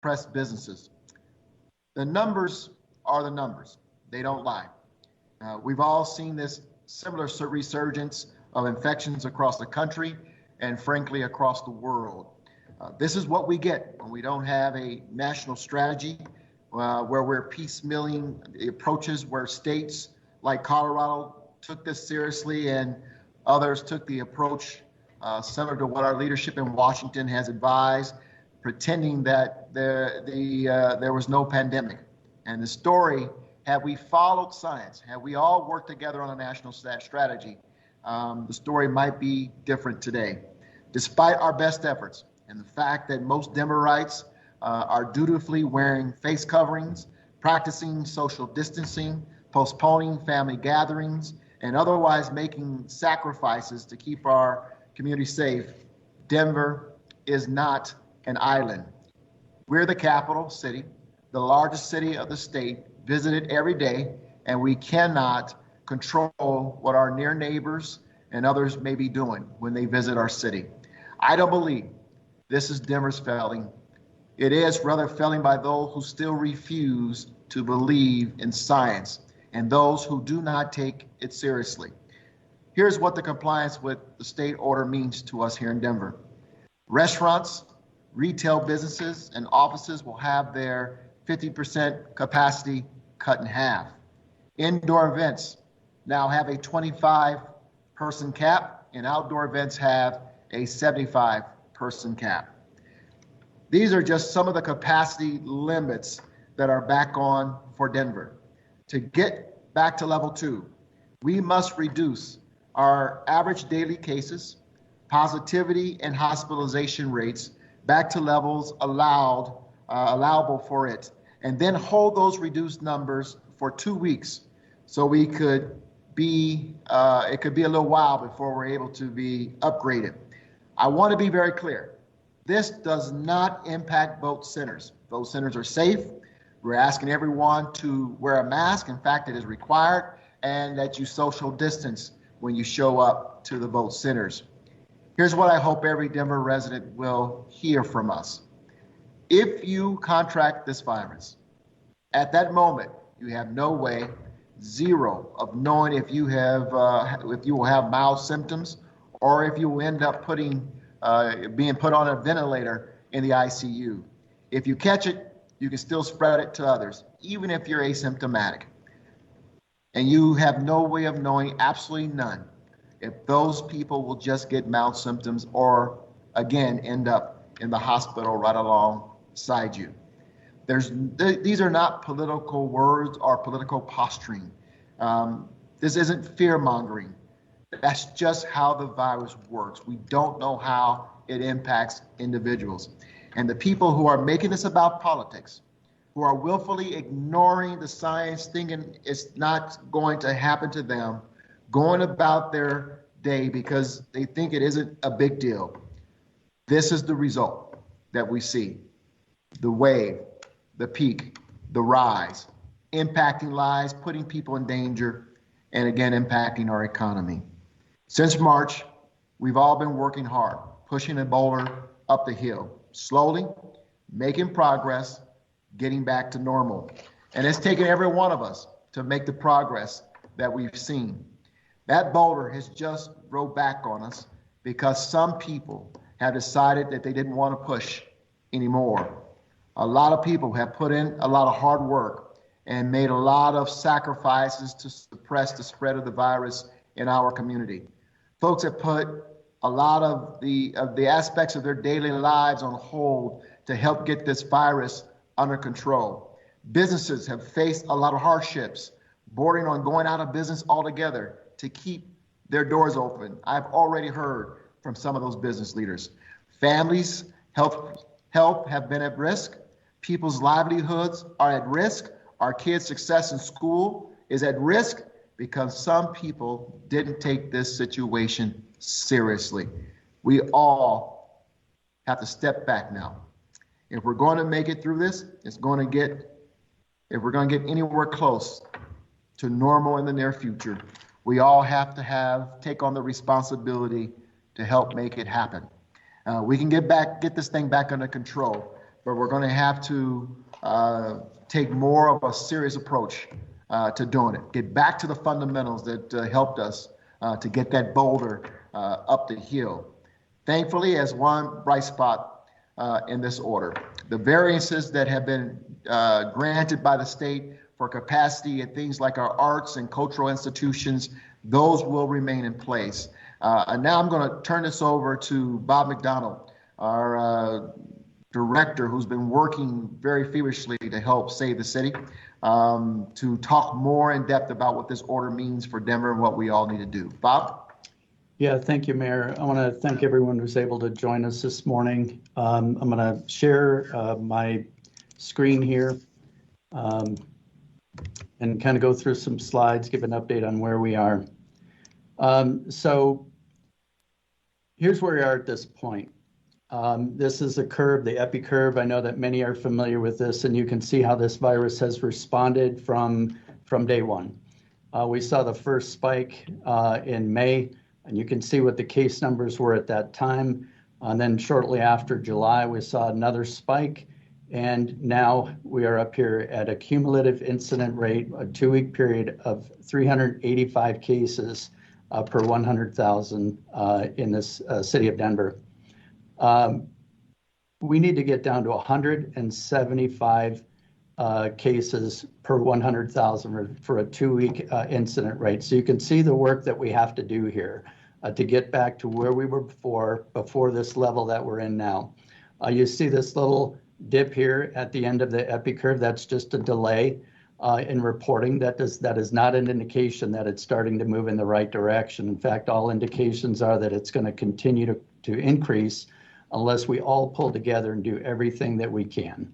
press businesses. The numbers are the numbers. They don't lie. We've all seen this similar resurgence of infections across the country and frankly across the world. This is what we get when we don't have a national strategy where we're piecemealing the approaches, where states like Colorado took this seriously and others took the approach similar to what our leadership in Washington has advised, pretending that there was no pandemic. And the story, had we followed science, had we all worked together on a national strategy, the story might be different today. Despite our best efforts and the fact that most Denverites are dutifully wearing face coverings, practicing social distancing, postponing family gatherings, and otherwise making sacrifices to keep our community safe, Denver is not an island. We're the capital city, the largest city of the state, visited every day, and we cannot control what our near neighbors and others may be doing when they visit our city. I don't believe this is Denver's failing. It is rather failing by those who still refuse to believe in science and those who do not take it seriously. Here's what the compliance with the state order means to us here in Denver. Restaurants, retail businesses, and offices will have their 50% capacity cut in half. Indoor events now have a 25-person cap, and outdoor events have a 75-person cap. These are just some of the capacity limits that are back on for Denver. To get back to level 2, we must reduce our average daily cases, positivity, and hospitalization rates back to levels allowable for it, and then hold those reduced numbers for 2 weeks so we could be, it could be a little while before we're able to be upgraded. I want to be very clear. This does not impact vote centers. Vote centers are safe. We're asking everyone to wear a mask. In fact, it is required, and that you social distance when you show up to the vote centers. Here's what I hope every Denver resident will hear from us. If you contract this virus, at that moment, you have no way, zero, of knowing if you will have mild symptoms or if you will end up being put on a ventilator in the ICU. If you catch it, you can still spread it to others, even if you're asymptomatic. And you have no way of knowing, absolutely none, if those people will just get mild symptoms or, again, end up in the hospital right alongside you. These are not political words or political posturing. This isn't fear-mongering. That's just how the virus works. We don't know how it impacts individuals. And the people who are making this about politics, who are willfully ignoring the science, thinking it's not going to happen to them, going about their day because they think it isn't a big deal. This is the result that we see. The wave, the peak, the rise, impacting lives, putting people in danger, and again, impacting our economy. Since March, we've all been working hard, pushing a boulder up the hill, slowly, making progress, getting back to normal. And it's taken every one of us to make the progress that we've seen. That boulder has just rolled back on us because some people have decided that they didn't want to push anymore. A lot of people have put in a lot of hard work and made a lot of sacrifices to suppress the spread of the virus in our community. Folks have put a lot of the aspects of their daily lives on hold to help get this virus under control. Businesses have faced a lot of hardships, bordering on going out of business altogether to keep their doors open. I've already heard from some of those business leaders. Families' health have been at risk. People's livelihoods are at risk. Our kids' success in school is at risk because some people didn't take this situation seriously. We all have to step back now. If we're going to make it through this, if we're going to get anywhere close to normal in the near future, we all have to take on the responsibility to help make it happen. We can get this thing back under control, but we're going to have to take more of a serious approach to doing it. Get back to the fundamentals that helped us to get that boulder up the hill. Thankfully, as one bright spot in this order, the variances that have been granted by the state for capacity at things like our arts and cultural institutions, those will remain in place. And now I'm going to turn this over to Bob McDonald, our director, who's been working very feverishly to help save the city, to talk more in depth about what this order means for Denver and what we all need to do. Bob? Yeah, thank you, Mayor. I want to thank everyone who's able to join us this morning. I'm going to share my screen here and kind of go through some slides, give an update on where we are. So here's where we are at this point. This is a curve, the epi curve. I know that many are familiar with this, and you can see how this virus has responded from day one. We saw the first spike in May, and you can see what the case numbers were at that time. And then shortly after July, we saw another spike. And now we are up here at a cumulative incident rate, a 2-week period of 385 cases per 100,000 in this city of Denver. We need to get down to 175 cases per 100,000 for a 2-week incident rate. So you can see the work that we have to do here to get back to where we were before this level that we're in now. You see this little dip here at the end of the epi curve. That's just a delay in reporting. That is not an indication that it's starting to move in the right direction. In fact, all indications are that it's going to continue to increase unless we all pull together and do everything that we can.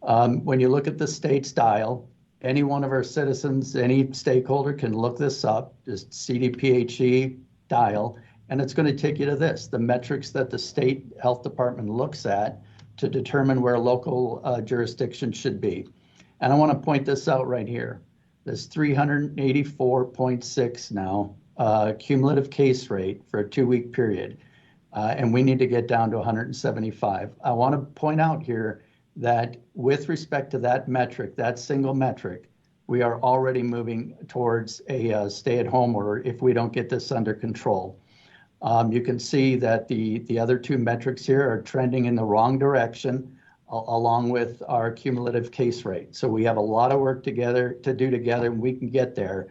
When you look at the state's dial, any one of our citizens, any stakeholder can look this up, just CDPHE dial, and it's going to take you to this, the metrics that the state health department looks at to determine where local jurisdiction should be. And I want to point this out right here. This 384.6 now cumulative case rate for a 2-week period, and we need to get down to 175. I want to point out here that with respect to that metric, that single metric, we are already moving towards a stay-at-home order if we don't get this under control. You can see that the other two metrics here are trending in the wrong direction, along with our cumulative case rate. So we have a lot of work to do together, and we can get there,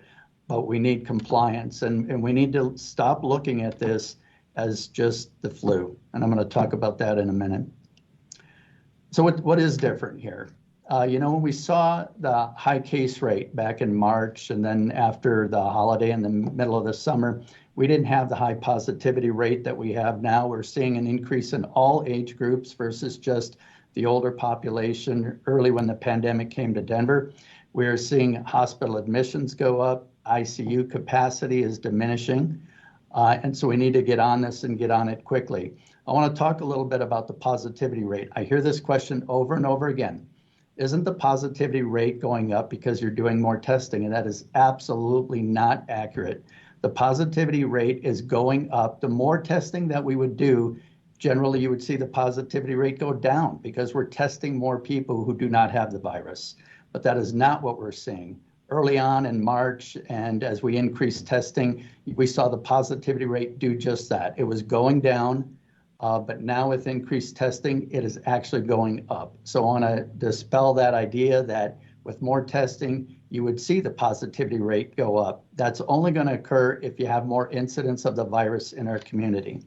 but we need compliance, and we need to stop looking at this as just the flu. And I'm going to talk about that in a minute. So what is different here? When we saw the high case rate back in March, and then after the holiday in the middle of the summer, we didn't have the high positivity rate that we have now. We're seeing an increase in all age groups versus just the older population early when the pandemic came to Denver. We are seeing hospital admissions go up. ICU capacity is diminishing. And so we need to get on this and get on it quickly. I want to talk a little bit about the positivity rate. I hear this question over and over again. Isn't the positivity rate going up because you're doing more testing? And that is absolutely not accurate. The positivity rate is going up. The more testing that we would do, generally you would see the positivity rate go down because we're testing more people who do not have the virus. But that is not what we're seeing. Early on in March, and as we increased testing, we saw the positivity rate do just that. It was going down, but now with increased testing, it is actually going up. So I want to dispel that idea that with more testing, you would see the positivity rate go up. That's only going to occur if you have more incidents of the virus in our community.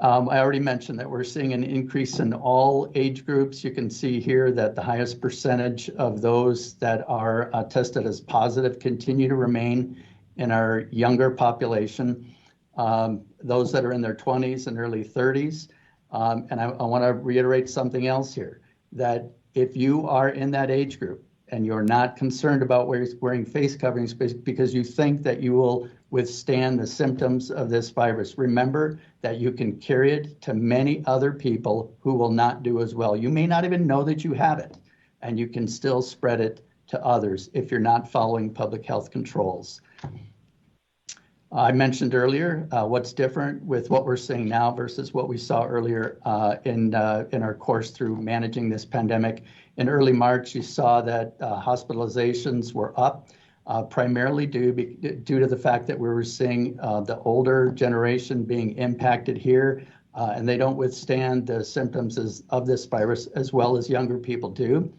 I already mentioned that we're seeing an increase in all age groups. You can see here that the highest percentage of those that are tested as positive continue to remain in our younger population, those that are in their 20s and early 30s. And I want to reiterate something else here, that if you are in that age group and you're not concerned about wearing face coverings because you think that you will withstand the symptoms of this virus, remember that you can carry it to many other people who will not do as well. You may not even know that you have it, and you can still spread it to others if you're not following public health controls. I mentioned earlier what's different with what we're seeing now versus what we saw earlier in our course through managing this pandemic. In early March, you saw that hospitalizations were up, primarily due to the fact that we were seeing the older generation being impacted here, and they don't withstand the symptoms of this virus as well as younger people do.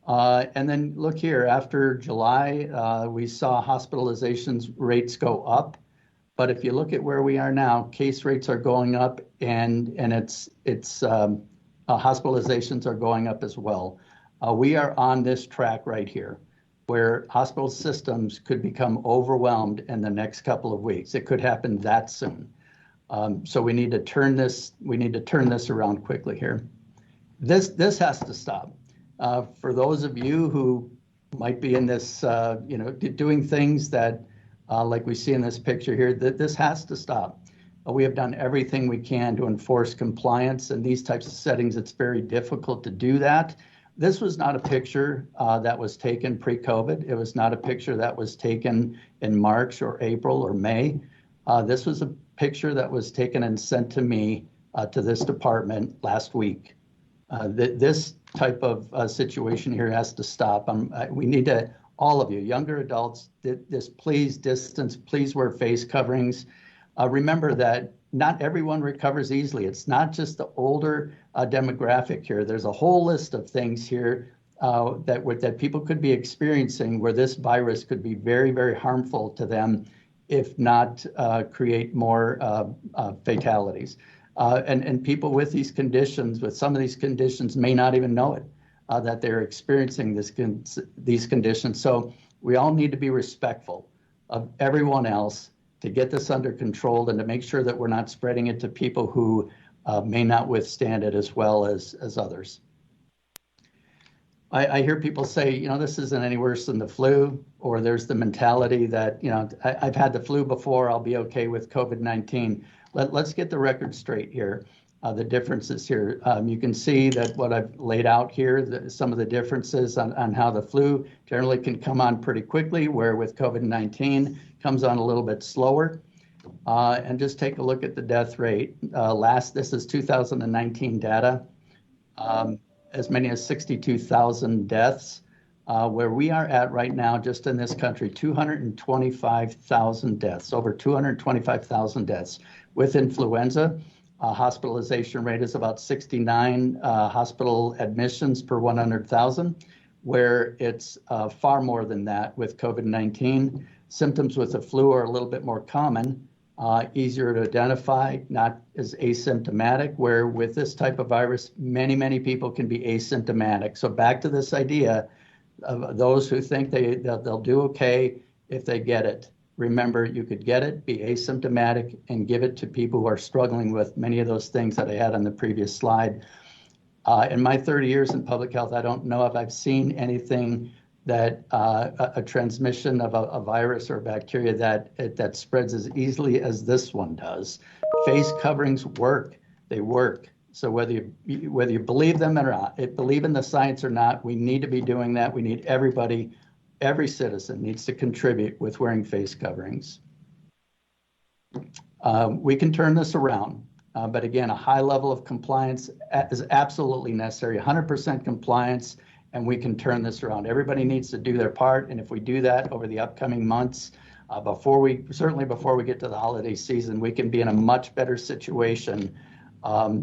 And then look here, after July, we saw hospitalizations rates go up. But if you look at where we are now, case rates are going up, and hospitalizations are going up as well. We are on this track right here, where hospital systems could become overwhelmed in the next couple of weeks. It could happen that soon. So we need to turn this. We need to turn this around quickly here. This has to stop. For those of you who might be in this, doing things that. Like we see in this picture here, that this has to stop. We have done everything we can to enforce compliance. In these types of settings, it's very difficult to do that. This was not a picture that was taken pre-COVID. It was not a picture that was taken in March or April or May. This was a picture that was taken and sent to me to this department last week. This type of situation here has to stop. We need to, all of you, younger adults, please distance, please wear face coverings. Remember that not everyone recovers easily. It's not just the older demographic here. There's a whole list of things here that people could be experiencing where this virus could be very, very harmful to them, if not create more fatalities. And people with these conditions, with some of these conditions, may not even know it. That they're experiencing these conditions. So we all need to be respectful of everyone else to get this under control and to make sure that we're not spreading it to people who may not withstand it as well as others. I hear people say, this isn't any worse than the flu, or there's the mentality that, I've had the flu before, I'll be okay with COVID-19. Let's get the record straight here. The differences here. You can see that what I've laid out here, some of the differences on how the flu generally can come on pretty quickly, where with COVID-19 comes on a little bit slower. And just take a look at the death rate. This is 2019 data, as many as 62,000 deaths. Where we are at right now, just in this country, 225,000 deaths, over 225,000 deaths with influenza. Hospitalization rate is about 69 hospital admissions per 100,000, where it's far more than that with COVID-19. Symptoms with the flu are a little bit more common, easier to identify, not as asymptomatic, where with this type of virus, many, many people can be asymptomatic. So back to this idea of those who think they'll do okay if they get it. Remember, you could get it, be asymptomatic, and give it to people who are struggling with many of those things that I had on the previous slide. In my 30 years in public health, I don't know if I've seen anything that a transmission of a virus or bacteria that spreads as easily as this one does. Face coverings work. They work. So whether you believe them or not, believe in the science or not, we need to be doing that. We need everybody. Every citizen needs to contribute with wearing face coverings. We can turn this around, but again, a high level of compliance is absolutely necessary, 100% compliance, and we can turn this around. Everybody needs to do their part, and if we do that over the upcoming months, before we get to the holiday season, we can be in a much better situation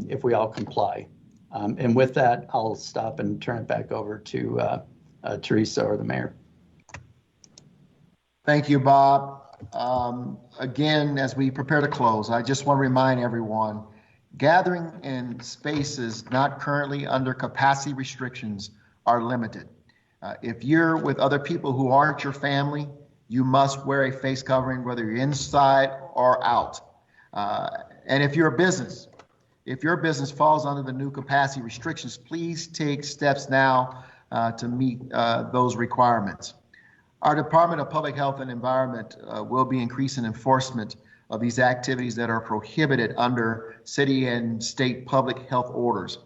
if we all comply. And with that, I'll stop and turn it back over to Teresa or the mayor. Thank you, Bob. Again, as we prepare to close, I just want to remind everyone, gathering in spaces not currently under capacity restrictions are limited. If you're with other people who aren't your family, you must wear a face covering, whether you're inside or out. And if you're a business, if your business falls under the new capacity restrictions, please take steps now to meet those requirements. Our Department of Public Health and Environment will be increasing enforcement of these activities that are prohibited under city and state public health orders.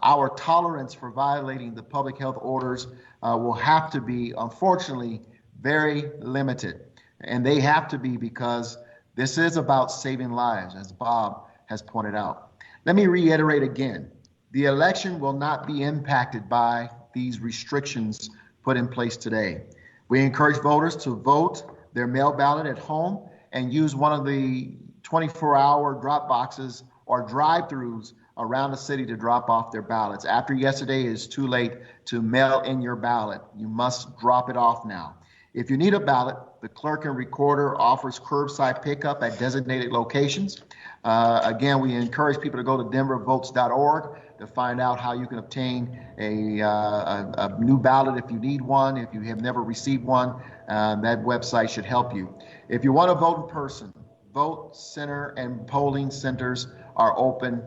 Our tolerance for violating the public health orders will have to be, unfortunately, very limited. And they have to be because This is about saving lives, as Bob has pointed out. Let me reiterate again. The election will not be impacted by these restrictions put in place today. We encourage voters to vote their mail ballot at home and use one of the 24-hour drop boxes or drive-throughs around the city to drop off their ballots. After yesterday, it is too late to mail in your ballot. You must drop it off now. If you need a ballot, the clerk and recorder offers curbside pickup at designated locations. Again, we encourage people to go to denvervotes.org to find out how you can obtain a new ballot if you need one. If you have never received one, that website should help you. If you want to vote in person, vote center and polling centers are open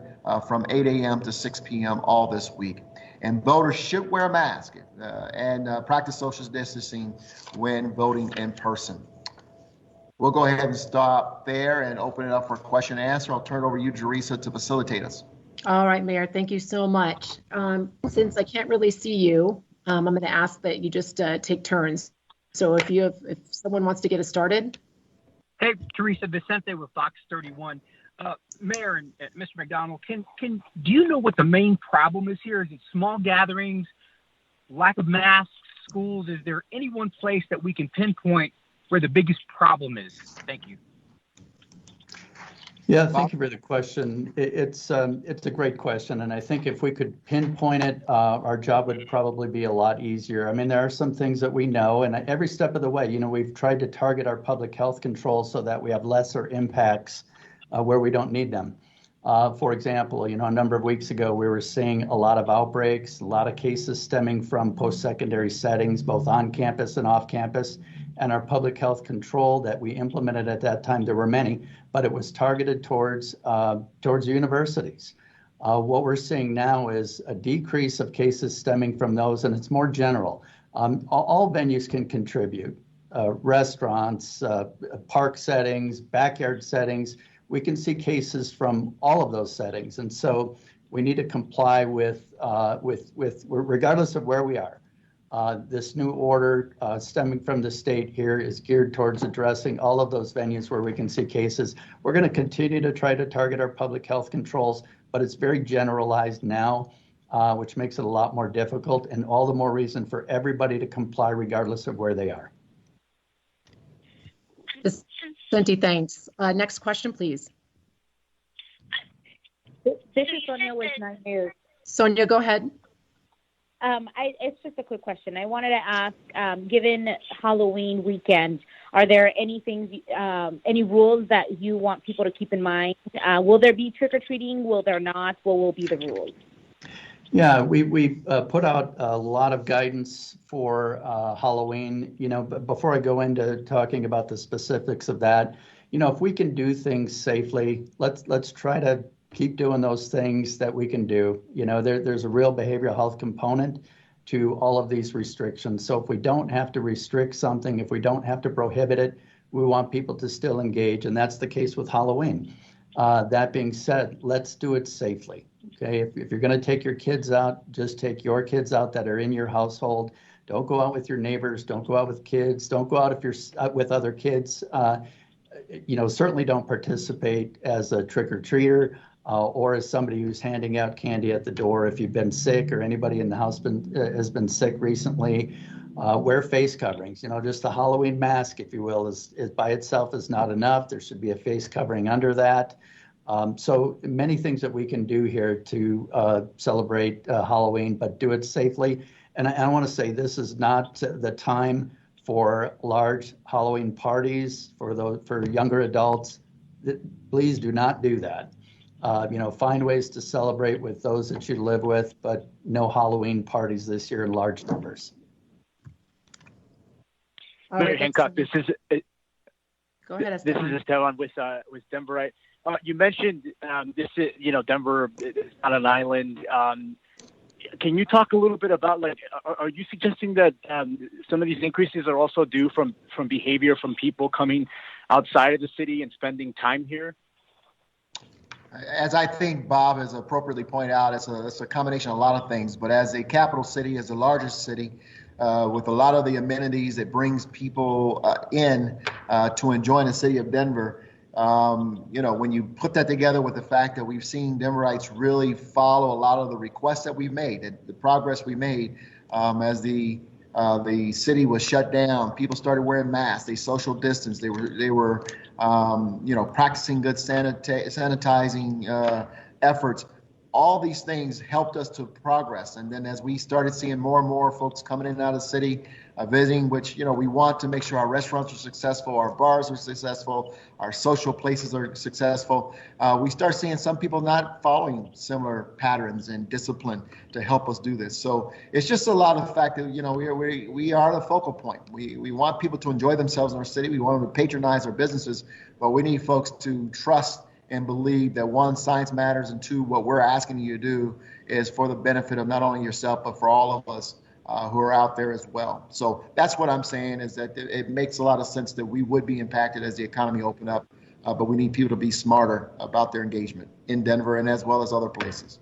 from 8 a.m. to 6 p.m. all this week. And voters should wear a mask and practice social distancing when voting in person. We'll go ahead and stop there and open it up for question and answer. I'll turn it over to you, Teresa, to facilitate us. All right, Mayor, thank you so much. Since I can't really see you, I'm going to ask that you just take turns. So if someone wants to get us started. Hey, Teresa Vicente with Fox 31. Mayor and Mr. McDonald, do you know what the main problem is here? Is it small gatherings, lack of masks, schools? Is there any one place that we can pinpoint where the biggest problem is? Thank you. Yeah, thank you for the question. It's a great question, and I think if we could pinpoint it, our job would probably be a lot easier. I mean, there are some things that we know, and every step of the way, we've tried to target our public health controls so that we have lesser impacts where we don't need them. For example, a number of weeks ago, we were seeing a lot of outbreaks, a lot of cases stemming from post-secondary settings, both on campus and off campus. And our public health control that we implemented at that time, there were many, but it was targeted towards universities. What we're seeing now is a decrease of cases stemming from those, and it's more general. All venues can contribute, restaurants, park settings, backyard settings. We can see cases from all of those settings. And so we need to comply with regardless of where we are. This new order stemming from the state here is geared towards addressing all of those venues where we can see cases. We're going to continue to try to target our public health controls, but it's very generalized now, which makes it a lot more difficult, and all the more reason for everybody to comply regardless of where they are. Vicente, thanks. Next question, please. This is Sonia with 9 News. Sonia, go ahead. It's just a quick question. I wanted to ask, given Halloween weekend, are there any rules that you want people to keep in mind? Will there be trick-or-treating? Will there not? What will be the rules? Yeah, we put out a lot of guidance for Halloween. But before I go into talking about the specifics of that, if we can do things safely, let's try to keep doing those things that we can do. There's a real behavioral health component to all of these restrictions. So if we don't have to restrict something, if we don't have to prohibit it, we want people to still engage, and that's the case with Halloween. That being said, let's do it safely. Okay, if you're going to take your kids out, just take your kids out that are in your household. Don't go out with your neighbors. Don't go out with kids. Don't go out if you're with other kids. Certainly don't participate as a trick-or-treater or as somebody who's handing out candy at the door. If you've been sick or anybody in the house has been sick recently, wear face coverings. Just the Halloween mask, if you will, is by itself is not enough. There should be a face covering under that. So many things that we can do here to celebrate Halloween, but do it safely. And I want to say this is not the time for large Halloween parties for younger adults. Please do not do that. Find ways to celebrate with those that you live with, but no Halloween parties this year in large numbers. Mayor Hancock, this is Go ahead, this is Esteban with Denverite. You mentioned this is, Denver is not an island. Can you talk a little bit about, are you suggesting that some of these increases are also due from behavior from people coming outside of the city and spending time here? As I think Bob has appropriately pointed out, it's a combination of a lot of things. But as a capital city, as the largest city, with a lot of the amenities that brings people in to enjoy the city of Denver, When you put that together with the fact that we've seen Denverites really follow a lot of the requests that we've made, the progress we made as the city was shut down, people started wearing masks, they social distance, they were practicing good sanitizing efforts. All these things helped us to progress. And then as we started seeing more and more folks coming in and out of the city, visiting, which, we want to make sure our restaurants are successful, our bars are successful, our social places are successful. We start seeing some people not following similar patterns and discipline to help us do this. So it's just a lot of the fact that, we are the focal point. We want people to enjoy themselves in our city. We want them to patronize our businesses, but we need folks to trust and believe that one, science matters, and two, what we're asking you to do is for the benefit of not only yourself, but for all of us who are out there as well. So that's what I'm saying, is that it makes a lot of sense that we would be impacted as the economy open up, but we need people to be smarter about their engagement in Denver and as well as other places.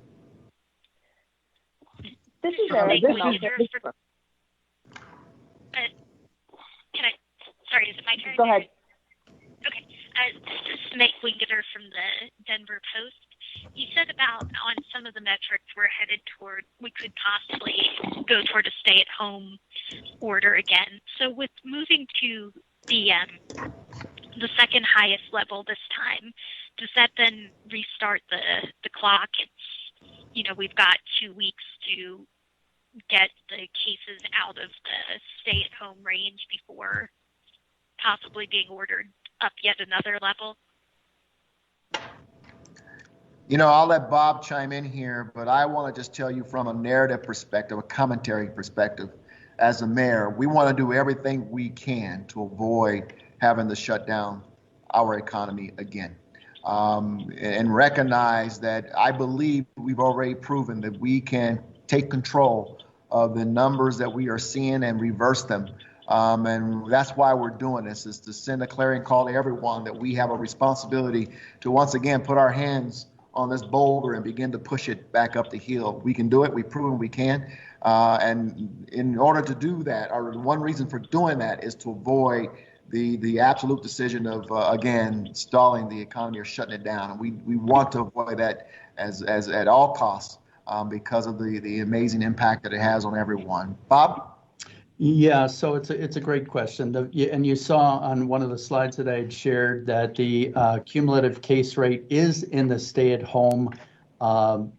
This is Eric. Can I, sorry, is it my turn? Go ahead. Okay. This is Meg Wingeter from the Denver Post. You said about on some of the metrics we're headed toward, we could possibly go toward a stay-at-home order again. So with moving to the second highest level this time, does that then restart the clock? We've got 2 weeks to get the cases out of the stay-at-home range before possibly being ordered up yet another level. I'll let Bob chime in here, but I want to just tell you from a narrative perspective, a commentary perspective, as a mayor, we want to do everything we can to avoid having to shut down our economy again. And recognize that I believe we've already proven that we can take control of the numbers that we are seeing and reverse them. And that's why we're doing this, is to send a clarion call to everyone that we have a responsibility to once again put our hands on this boulder and begin to push it back up the hill. We can do it. We've proven we can. And in order to do that, or one reason for doing that, is to avoid the absolute decision of, again, stalling the economy or shutting it down. And we want to avoid that as at all costs because of the amazing impact that it has on everyone. Bob? Yeah, so it's a great question. And you saw on one of the slides that I had shared that the cumulative case rate is in the stay-at-home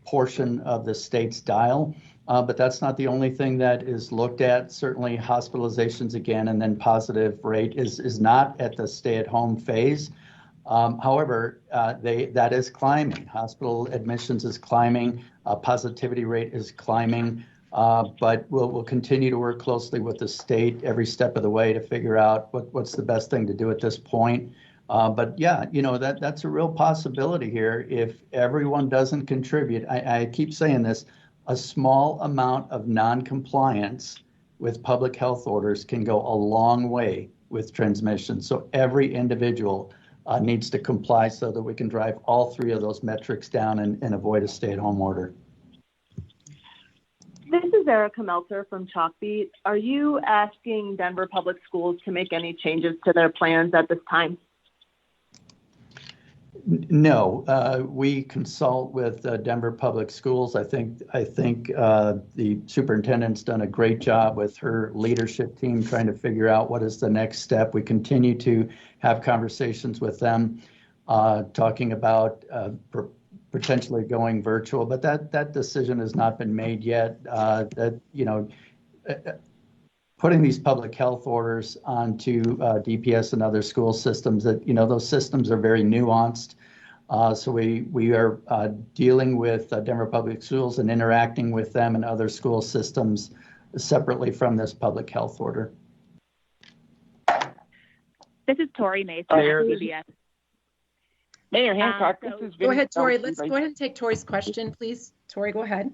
portion of the state's dial. But that's not the only thing that is looked at. Certainly hospitalizations again, and then positive rate is not at the stay-at-home phase. However, that is climbing. Hospital admissions is climbing. Positivity rate is climbing. But we'll continue to work closely with the state every step of the way to figure out what's the best thing to do at this point. But yeah, that's a real possibility here. If everyone doesn't contribute, I keep saying this, a small amount of non-compliance with public health orders can go a long way with transmission. So every individual needs to comply so that we can drive all three of those metrics down and avoid a stay-at-home order. This is Erica Meltzer from Chalkbeat. Are you asking Denver Public Schools to make any changes to their plans at this time? No, we consult with Denver Public Schools. I think the superintendent's done a great job with her leadership team trying to figure out what is the next step. We continue to have conversations with them, talking about potentially going virtual, but that decision has not been made yet. Putting these public health orders onto DPS and other school systems, that those systems are very nuanced. So we are dealing with Denver Public Schools and interacting with them and other school systems separately from this public health order. This is Tori Mason at CBS. Mayor Hancock, this is Go ahead, Tori. Let's go ahead and take Tori's question, please. Tori, go ahead.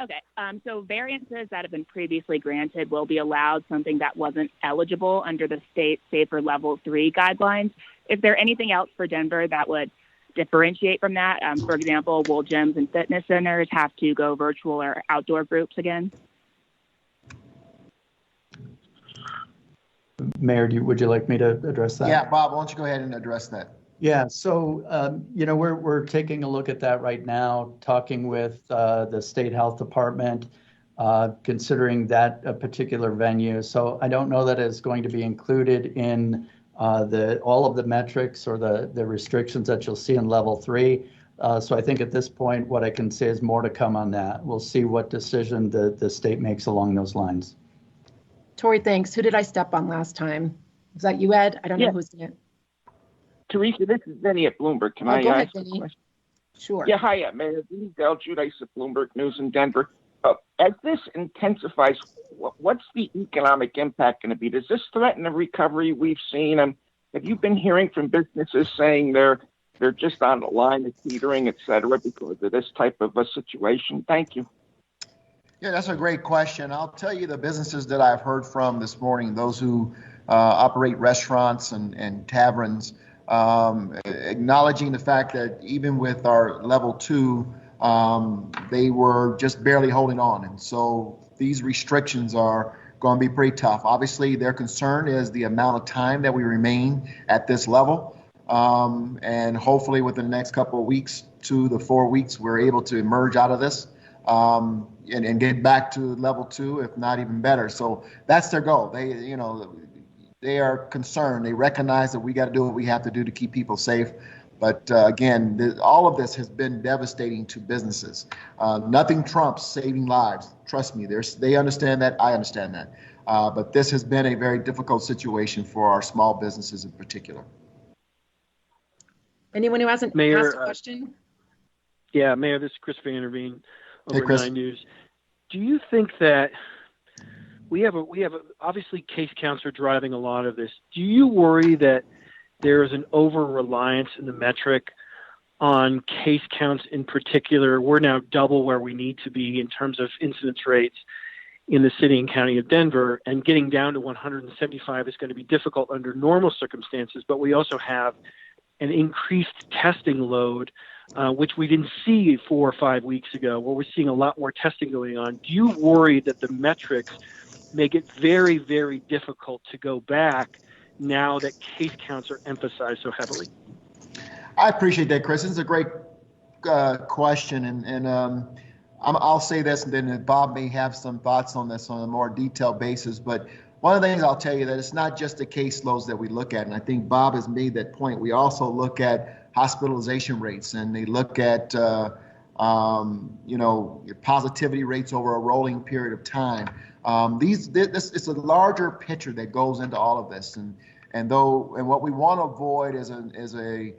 Okay, so variances that have been previously granted will be allowed, something that wasn't eligible under the state safer level 3 guidelines. Is there anything else for Denver that would differentiate from that? For example, will gyms and fitness centers have to go virtual or outdoor groups again? Mayor, would you like me to address that? Yeah, Bob, why don't you go ahead and address that? Yeah, so we're taking a look at that right now, talking with the state health department, considering that a particular venue. So I don't know that it's going to be included in all of the metrics or the restrictions that you'll see in level 3. So I think at this point, what I can say is more to come on that. We'll see what decision the state makes along those lines. Tori, thanks. Who did I step on last time? Was that you, Ed? I don't know who's in it. Teresa, this is Vinny at Bloomberg. Can I go ahead, ask a Vinny. question? Sure. Yeah, hi, Mayor. This is Del Giudice at Bloomberg News in Denver. As this intensifies, what's the economic impact going to be? Does this threaten the recovery we've seen? Have you been hearing from businesses saying they're just on the line of teetering, et cetera, because of this type of a situation? Thank you. Yeah, that's a great question. I'll tell you the businesses that I've heard from this morning, those who operate restaurants and taverns, acknowledging the fact that even with our level 2, they were just barely holding on. And so these restrictions are going to be pretty tough. Obviously, their concern is the amount of time that we remain at this level. And hopefully within the next couple of weeks, 2 to 4 weeks, we're able to emerge out of this and get back to level 2, if not even better. So that's their goal. They are concerned. They recognize that we got to do what we have to do to keep people safe. But again, all of this has been devastating to businesses. Nothing trumps saving lives. Trust me, they understand that. I understand that. But this has been a very difficult situation for our small businesses in particular. Anyone who hasn't Mayor, asked a question? Yeah, Mayor, this is Chris Van Intervene over Chris. 9 News. Do you think that we have obviously case counts are driving a lot of this. Do you worry that there is an over-reliance in the metric on case counts in particular? We're now double where we need to be in terms of incidence rates in the city and county of Denver, and getting down to 175 is going to be difficult under normal circumstances, but we also have an increased testing load, which we didn't see 4 or 5 weeks ago, where we're seeing a lot more testing going on. Do you worry that the metrics make it very, very difficult to go back now that case counts are emphasized so heavily? I appreciate that, Chris. It's a great question, and I'll say this, and then Bob may have some thoughts on this on a more detailed basis. But one of the things I'll tell you that it's not just the caseloads that we look at, and I think Bob has made that point. We also look at hospitalization rates, and they look at positivity rates over a rolling period of time. This it's a larger picture that goes into all of this, and what we want to avoid is a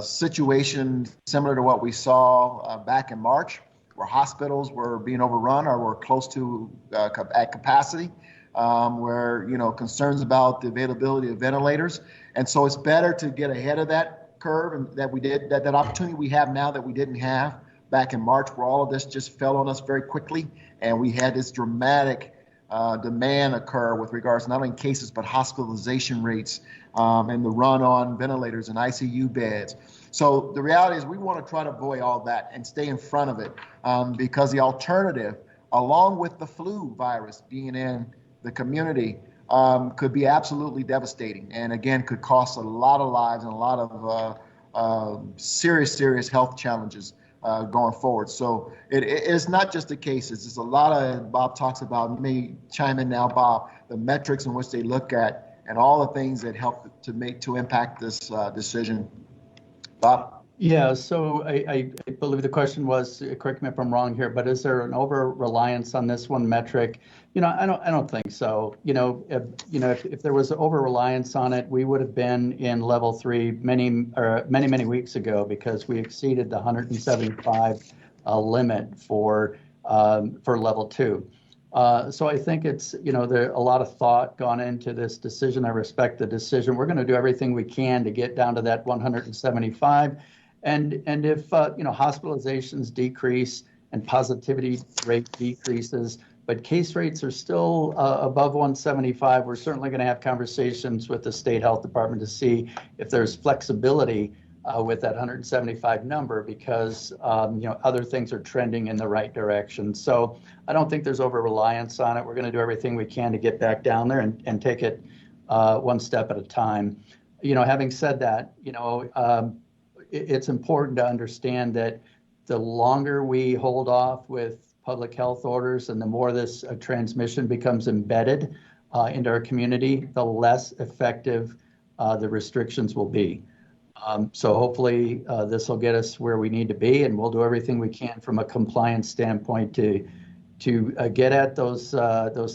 situation similar to what we saw back in March, where hospitals were being overrun or were close to at capacity, where concerns about the availability of ventilators, and so it's better to get ahead of that curve, and that opportunity we have now that we didn't have back in March, where all of this just fell on us very quickly, and we had this dramatic demand occur with regards to not only cases but hospitalization rates and the run on ventilators and ICU beds. So the reality is we want to try to avoid all that and stay in front of it, because the alternative, along with the flu virus being in the community, could be absolutely devastating, and again could cost a lot of lives and a lot of serious health challenges going forward. So it is not just the cases. There's a lot of, Bob talks about, you may chime in now, Bob, the metrics in which they look at and all the things that help to impact this decision. Bob? Yeah, so I believe the question was, correct me if I'm wrong here, but is there an over-reliance on this one metric? I don't think so. If there was over-reliance on it, we would have been in level 3 many weeks ago, because we exceeded the 175 limit for level 2. So I think it's, there a lot of thought gone into this decision. I respect the decision. We're going to do everything we can to get down to that 175. And if hospitalizations decrease and positivity rate decreases, but case rates are still above 175, we're certainly going to have conversations with the state health department to see if there's flexibility with that 175 number, because other things are trending in the right direction. So I don't think there's over-reliance on it. We're going to do everything we can to get back down there and take it one step at a time. Having said that, it's important to understand that the longer we hold off with public health orders and the more this transmission becomes embedded into our community, the less effective the restrictions will be. So hopefully this will get us where we need to be, and we'll do everything we can from a compliance standpoint to get at those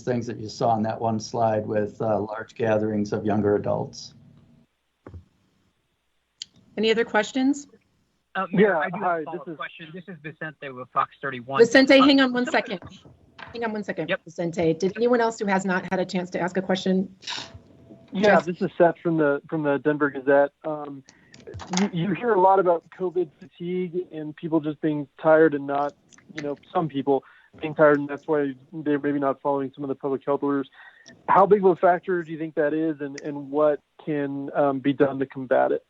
things that you saw on that one slide with large gatherings of younger adults. Any other questions? Mayor, I do have a follow-up question. This is Vicente with Fox 31. Vicente, hang on one second. Yep. Vicente, did anyone else who has not had a chance to ask a question? Yeah, this is Seth from the Denver Gazette. You hear a lot about COVID fatigue and people just being tired and not, some people being tired, and that's why they're maybe not following some of the public health orders. How big of a factor do you think that is, and what can be done to combat it?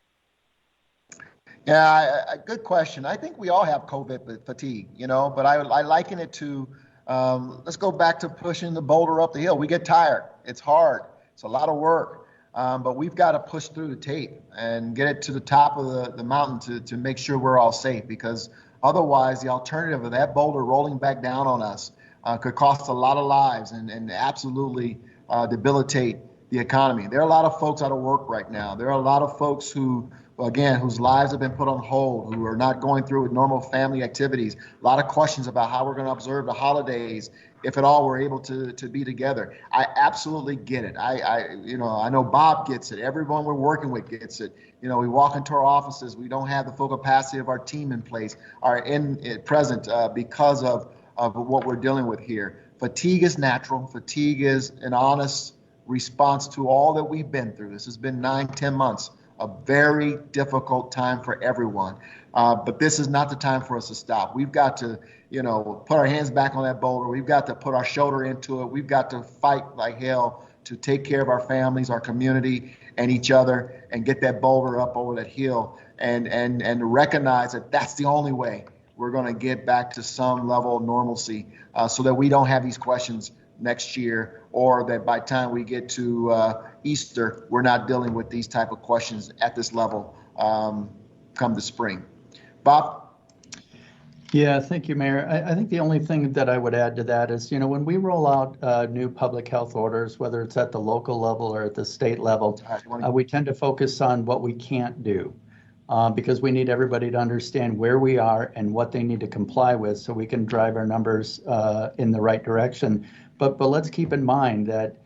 Yeah, good question. I think we all have COVID fatigue, but I liken it to, let's go back to pushing the boulder up the hill. We get tired. It's hard. It's a lot of work, but we've got to push through the tape and get it to the top of the mountain to make sure we're all safe, because otherwise the alternative of that boulder rolling back down on us could cost a lot of lives and absolutely debilitate the economy. There are a lot of folks out of work right now. There are a lot of folks whose lives have been put on hold, who are not going through with normal family activities. A lot of questions about how we're going to observe the holidays, if at all we're able to be together. I absolutely get it. I know Bob gets it. Everyone we're working with gets it. We walk into our offices, we don't have the full capacity of our team in place, present because of what we're dealing with here. Fatigue is natural. Fatigue is an honest response to all that we've been through. This has been 9-10 months. A very difficult time for everyone. But this is not the time for us to stop. We've got to, put our hands back on that boulder. We've got to put our shoulder into it. We've got to fight like hell to take care of our families, our community, and each other, and get that boulder up over that hill and recognize that that's the only way we're going to get back to some level of normalcy so that we don't have these questions next year, or that by the time we get to Easter, we're not dealing with these type of questions at this level come the spring. Bob? Yeah, thank you, Mayor. I think the only thing that I would add to that is, when we roll out new public health orders, whether it's at the local level or at the state level, we tend to focus on what we can't do because we need everybody to understand where we are and what they need to comply with so we can drive our numbers in the right direction. But let's keep in mind that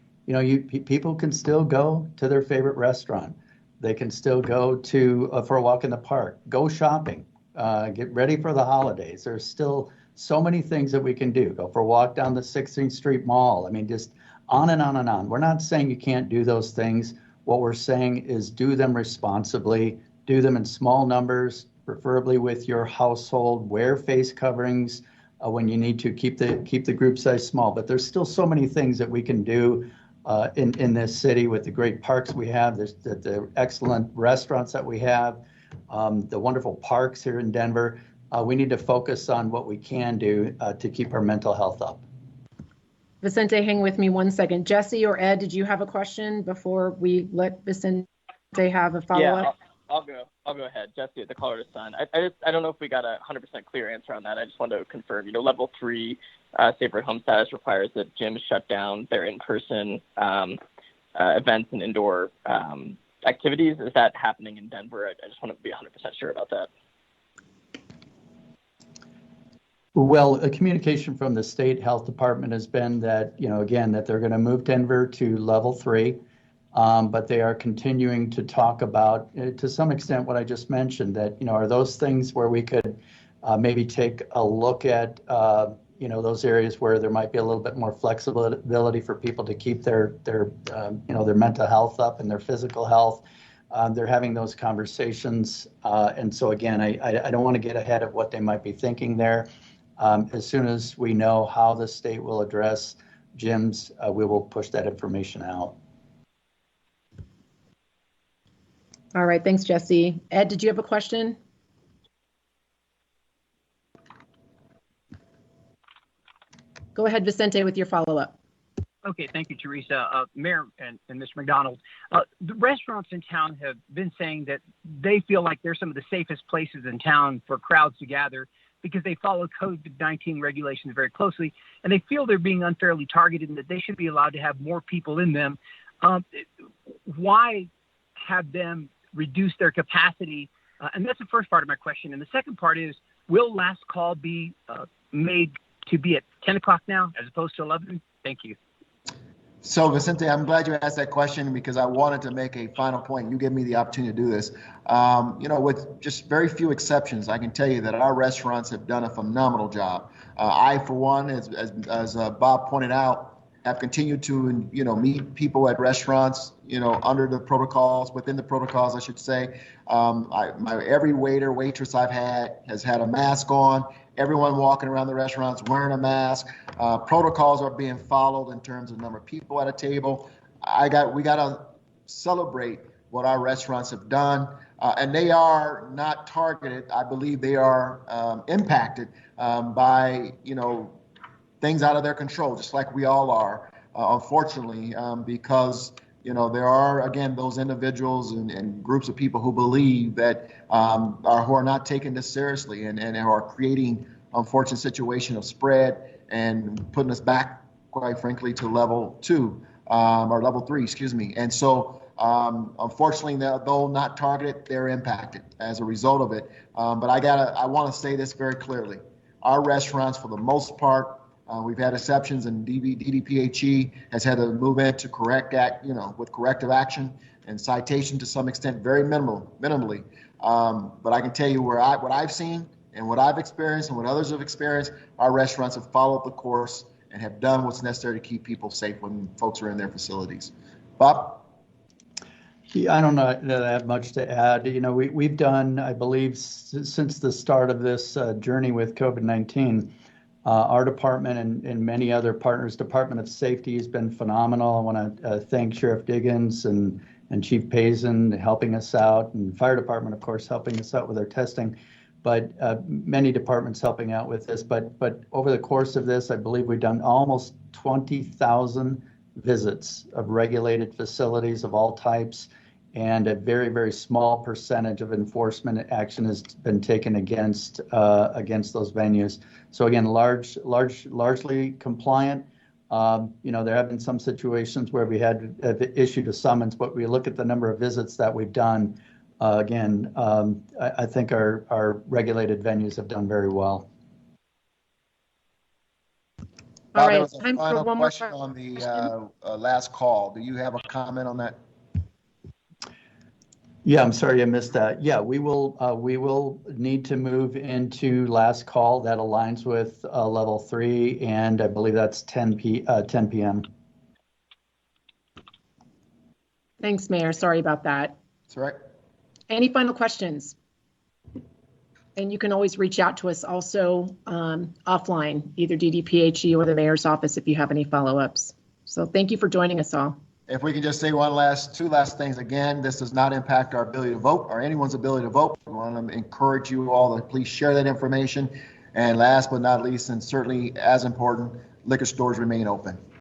people can still go to their favorite restaurant. They can still go for a walk in the park, go shopping, get ready for the holidays. There's still so many things that we can do. Go for a walk down the 16th Street Mall. I mean, just on and on and on. We're not saying you can't do those things. What we're saying is do them responsibly, do them in small numbers, preferably with your household, wear face coverings when you need to, keep the group size small. But there's still so many things that we can do in this city with the great parks we have, the excellent restaurants that we have, the wonderful parks here in Denver. We need to focus on what we can do to keep our mental health up. Vicente, hang with me one second. Jesse or Ed, did you have a question before we let Vicente have a follow-up? Yeah, I'll go ahead. Jesse at the Colorado Sun. I don't know if we got a 100% clear answer on that. I just wanted to confirm. Level 3 safer at home status requires that gyms shut down their in-person events and indoor activities. Is that happening in Denver? I just want to be 100% sure about that. Well, a communication from the state health department has been that, again, that they're going to move Denver to level 3. But they are continuing to talk about, to some extent, what I just mentioned, that, are those things where we could maybe take a look at, those areas where there might be a little bit more flexibility for people to keep their mental health up and their physical health. They're having those conversations. And so, again, I don't want to get ahead of what they might be thinking there. As soon as we know how the state will address gyms, we will push that information out. All right, thanks, Jesse. Ed, did you have a question? Go ahead, Vicente, with your follow-up. Okay, thank you, Teresa. Mayor and Mr. McDonald, the restaurants in town have been saying that they feel like they're some of the safest places in town for crowds to gather because they follow COVID-19 regulations very closely, and they feel they're being unfairly targeted and that they should be allowed to have more people in them. Why have them reduce their capacity? And that's the first part of my question. And the second part is, will last call be made to be at 10 o'clock now as opposed to 11? Thank you. So Vicente, I'm glad you asked that question because I wanted to make a final point. You give me the opportunity to do this. With just very few exceptions, I can tell you that our restaurants have done a phenomenal job. I, for one, as Bob pointed out, have continued to, meet people at restaurants, under the protocols, within the protocols, I should say. Every waiter, waitress I've had has had a mask on. Everyone walking around the restaurants wearing a mask. Protocols are being followed in terms of number of people at a table. We got to celebrate what our restaurants have done. And they are not targeted. I believe they are impacted by, things out of their control, just like we all are, unfortunately, because there are, again, those individuals and groups of people who believe that who are not taking this seriously and are creating unfortunate situation of spread and putting us back, quite frankly, to level 2 or level 3, excuse me. And so, unfortunately, though not targeted, they're impacted as a result of it. But I want to say this very clearly: our restaurants, for the most part, we've had exceptions, and DDPHE has had to move in to correct that, with corrective action and citation to some extent, very minimally. But I can tell you what I've seen and what I've experienced and what others have experienced, our restaurants have followed the course and have done what's necessary to keep people safe when folks are in their facilities. Bob? Yeah, I don't know that I have much to add. We've done, I believe, since the start of this journey with COVID-19, our department and many other partners, Department of Safety has been phenomenal. I want to thank Sheriff Diggins and Chief Payson helping us out, and Fire Department, of course, helping us out with our testing, but many departments helping out with this. But over the course of this, I believe we've done almost 20,000 visits of regulated facilities of all types, and a very, very small percentage of enforcement action has been taken against those venues. So again, largely compliant. There have been some situations where we had issued a summons, but we look at the number of visits that we've done. I think our regulated venues have done very well. All right, there was a time for final one more question on the last call. Do you have a comment on that? Yeah, I'm sorry I missed that. Yeah, we will need to move into last call. That aligns with level 3, and I believe that's 10 p.m. Thanks, Mayor. Sorry about that. That's all right. Any final questions? And you can always reach out to us also offline, either DDPHE or the mayor's office if you have any follow-ups. So thank you for joining us all. If we can just say two last things. Again, this does not impact our ability to vote or anyone's ability to vote. We want to encourage you all to please share that information. And last but not least, and certainly as important, liquor stores remain open.